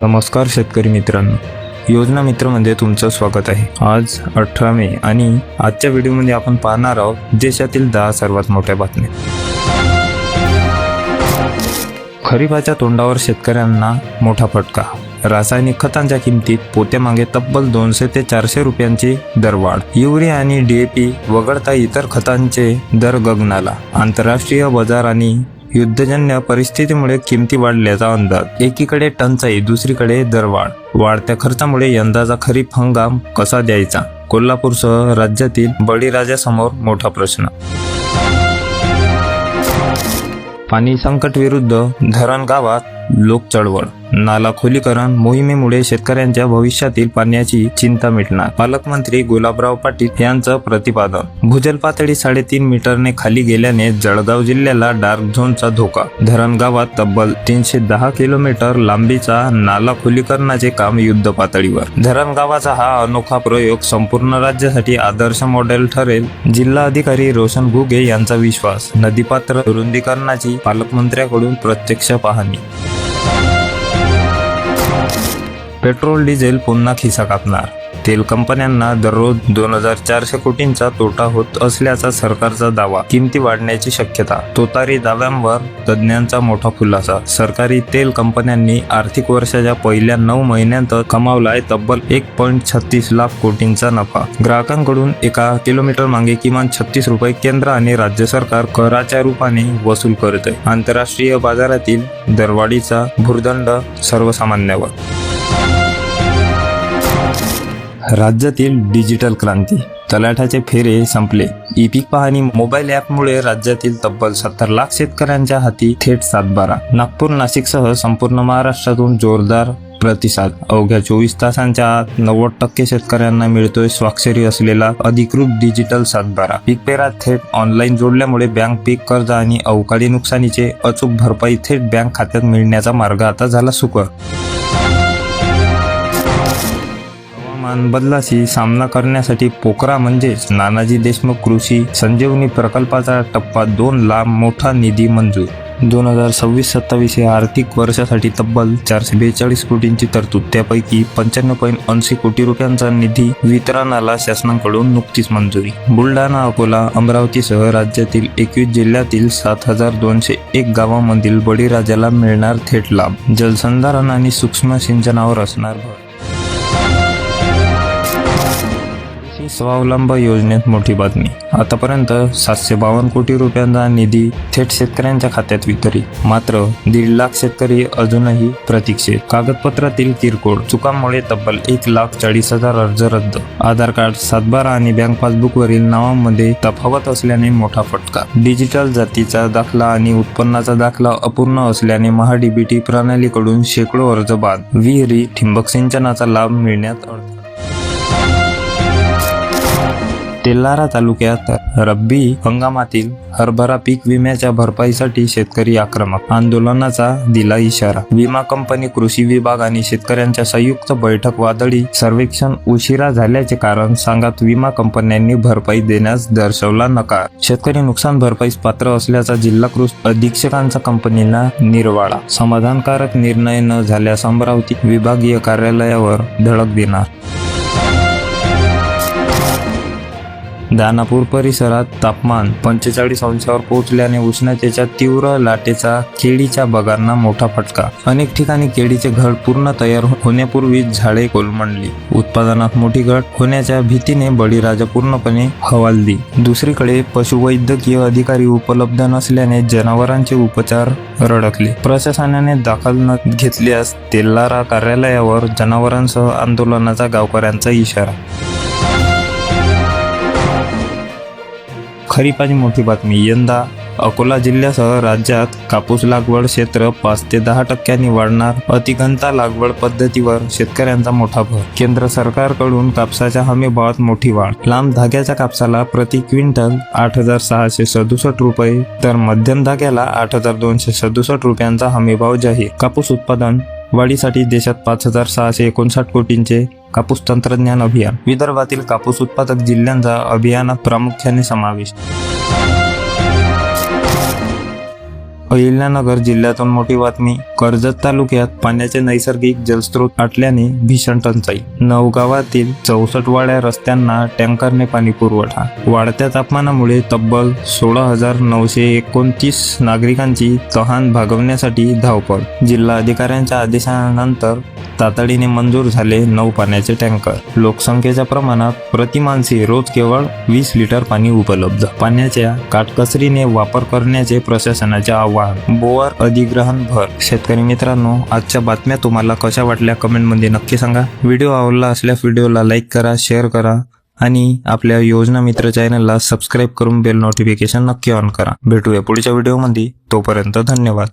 नमस्कार शेतकरी मित्रांनो, योजना मित्रमध्ये तुमचं स्वागत आहे। आज 18 मे आणि आजच्या व्हिडिओमध्ये आपण पाहणार आहोत देशातील 10 सर्वात मोठ्या बातम्या। खरीपाच्या तोंडावर शेतकऱ्यांना मोठा फटका। रासायनिक खतांच्या किमतीत पोत्यामागे तब्बल 200 ते 400 रुपयांची दरवाढ। युरिया आणि DAP वगळता इतर खतांचे दर गगनाला। आंतरराष्ट्रीय बाजार आणि युद्धजन्य परिस्थितीमुळे किमती वाढल्याचा अंदाज। एकीकडे टंचाई, दुसरीकडे दरवाढ। वाढत्या खर्चामुळे यंदाचा खरीप हंगाम कसा द्यायचा? कोल्हापूरसह राज्यातील बळीराजासमोर मोठा प्रश्न। पाणी संकट विरुद्ध धरण गावात लोक चळवळ। नाला खोलीकरण मोहिमेमुळे शेतकऱ्यांच्या भविष्यातील पाण्याची चिंता मिटणार। पालकमंत्री गुलाबराव पाटील यांचं प्रतिपादन। भूजल पातळी 3.5 मीटरने खाली गेल्याने जळगाव जिल्ह्याला डार्क झोनचा धोका। धरण गावात तब्बल 310 किलोमीटर लांबीचा नाला खोलीकरणाचे काम युद्ध पातळीवर। धरण गावाचा हा अनोखा प्रयोग संपूर्ण राज्यासाठी आदर्श मॉडेल ठरेल, जिल्हा अधिकारी रोशन घुगे यांचा विश्वास। नदीपात्र रुंदीकरणाची पालकमंत्र्यांकडून प्रत्यक्ष पाहणी। पेट्रोल डिझेल पुन्हा खिसा कापणार। तेल कंपन्यांना दररोज 2400 कोटींचा तोटा होत असल्याचा सरकारचा दावा। किमती वाढण्याची शक्यता। तोतारी दाव्यांवर तज्ज्ञांचा मोठा खुलासा। सरकारी तेल कंपन्यांनी आर्थिक वर्षाच्या पहिल्या 9 महिन्यांत कमावलाय तब्बल 1.36 लाख कोटींचा नफा। ग्राहकांकडून एका किलोमीटर मागे किमान 36 रुपये केंद्र आणि राज्य सरकार कराच्या रूपाने वसूल करत आहे। आंतरराष्ट्रीय बाजारातील दरवाढीचा भुर्दंड सर्वसामान्यावर। राज्यातील डिजिटल क्रांती। तलाठ्याचे फेरे संपले। ई-पीक पाहणी मोबाईल ॲपमुळे राज्यातील तब्बल 70 लाख शेतकऱ्यांच्या हाती थेट 7/12। नागपूर, नाशिकसह संपूर्ण महाराष्ट्रातून जोरदार प्रतिसाद। अवघ्या 24 तासांच्या आत 90% शेतकऱ्यांना मिळतोय स्वाक्षरी असलेला अधिकृत डिजिटल 7/12। पीक पेरा थेट ऑनलाईन जोडल्यामुळे बँक पीक कर्ज आणि अवकाळी नुकसानीचे अचूक भरपाई थेट बँक खात्यात मिळण्याचा मार्ग आता झाला सुकर। हवामान बदलाशी सामना करण्यासाठी पोखरा म्हणजेच नानाजी देशमुख कृषी संजीवनी प्रकल्पाचा टप्पा 2 ला मोठा निधी मंजूर। 2026-27 या आर्थिक वर्षासाठी तब्बल 442 कोटींची तरतूद। त्यापैकी 95.80 कोटी रुपयांचा निधी वितरणाला शासनाकडून नुकतीच मंजुरी। बुलढाणा, अकोला, अमरावतीसह राज्यातील 21 जिल्ह्यातील 7201 गावांमधील बळीराजाला मिळणार थेट लाभ। जलसंधारण आणि सूक्ष्म सिंचनावर असणार भर। स्वावलंब योजनेत मोठी बातमी। आतापर्यंत 752 कोटी रुपयांचा निधी थेट शेतकऱ्यांच्या खात्यात वितरित। मात्र 1.5 लाख शेतकरी अजूनही प्रतीक्षेत। कागदपत्रातील किरकोळ चुकांमुळे तब्बल 1,40,000 अर्ज रद्द। आधार कार्ड, 7/12 आणि बँक पासबुकवरील नावांमध्ये तफावत असल्याने मोठा फटका। डिजिटल जातीचा दाखला आणि उत्पन्नाचा दाखला अपूर्ण असल्याने महाडीबीटी प्रणालीकडून शेकडो अर्ज बाद। विहिरी, ठिबक सिंचनाचा लाभ मिळण्यात अडथळा। तेल्हारा तालुक्यात रब्बी हंगामातील हरभरा पीक विम्याच्या भरपाईसाठी शेतकरी आक्रमक। आंदोलनाचा दिला इशारा। विमा कंपनी, कृषी विभाग आणि शेतकऱ्यांच्या संयुक्त बैठक। वादळी सर्वेक्षण उशिरा झाल्याचे कारण सांगत विमा कंपन्यांनी भरपाई देण्यास दर्शवला नकार। शेतकरी नुकसान भरपाईस पात्र असल्याचा जिल्हा कृषी अधीक्षकांचा कंपनीला निर्वाळा। समाधानकारक निर्णय न झाल्यास अमरावती विभागीय कार्यालयावर धडक देणार। दानापूर परिसरात तापमान 45 अंशावर पोहोचल्याने उष्णतेच्या तीव्र लाटेचा केळीच्या बागांना मोठा फटका। अनेक ठिकाणी केळीचे घड पूर्ण तयार होण्यापूर्वीच झाडे कोलमडली। उत्पादनात मोठी घट होण्याच्या भीतीने बळीराजा पूर्णपणे हवालदी। दुसरीकडे पशुवैद्यकीय अधिकारी उपलब्ध नसल्याने जनावरांचे उपचार रडकले। प्रशासनाने दखल न घेतल्यास तेल्हारा कार्यालयावर जनावरांसह आंदोलनाचा गावकऱ्यांचा इशारा। खरीपाची मोठी बातमी। यंदा अकोला जिल्ह्यासह राज्यात कापूस लागवड क्षेत्र 5 ते 10% वाढणार। अतिघनता लागवड पद्धतीवर शेतकऱ्यांचा मोठा भर। केंद्र सरकारकडून कापसाच्या हमीभावात मोठी वाढ। लांब धाग्याच्या कापसाला प्रति क्विंटल 8,667 रुपये तर मध्यम धाग्याला 8,267 रुपयांचा हमीभाव जाहीर। कापूस उत्पादन वाढीसाठी देशात 5,659 कोटींचे कापूस तंत्रज्ञान अभियान। विदर्भातील कापूस उत्पादक जिल्ह्यांचा अभियानात प्रामुख्याने समावेश। अहिल्यानगर जिल्ह्यातून मोठी बातमी. कर्जत तालुक्यात पाण्याचे नैसर्गिक जलस्रोत आटल्याने भीषण टंचाई. 9 गावातील 64 वाड्या रस्त्यांना टँकरने पाणी पुरवठा. वाढत्या तापमानामुळे तब्बल 16,929 नागरिकांची तहान भागवण्यासाठी धावपळ. जिल्हा अधिकाऱ्यांच्या आदेशानंतर तातडीने मंजूर झाले 9 पाण्याचे टँकर. लोकसंख्येच्या प्रमाणात प्रति माणसी रोज केवळ 20 लिटर पाणी उपलब्ध. पाण्याच्या काटकसरीने वापर करण्याचे प्रशासनाचे आवाहन. बोअर अधिग्रहण भर. शेतकरी मित्रांनो, आजच्या बातम्या तुम्हाला कशा वाटल्या कमेंटमध्ये नक्की सांगा. व्हिडिओ आवडला असल्यास व्हिडिओला लाईक करा, शेअर करा आणि आपल्या योजना मित्र चॅनलला सबस्क्राईब करून बेल नोटिफिकेशन नक्की ऑन करा. भेटूया पुढच्या व्हिडिओमध्ये. तोपर्यंत धन्यवाद.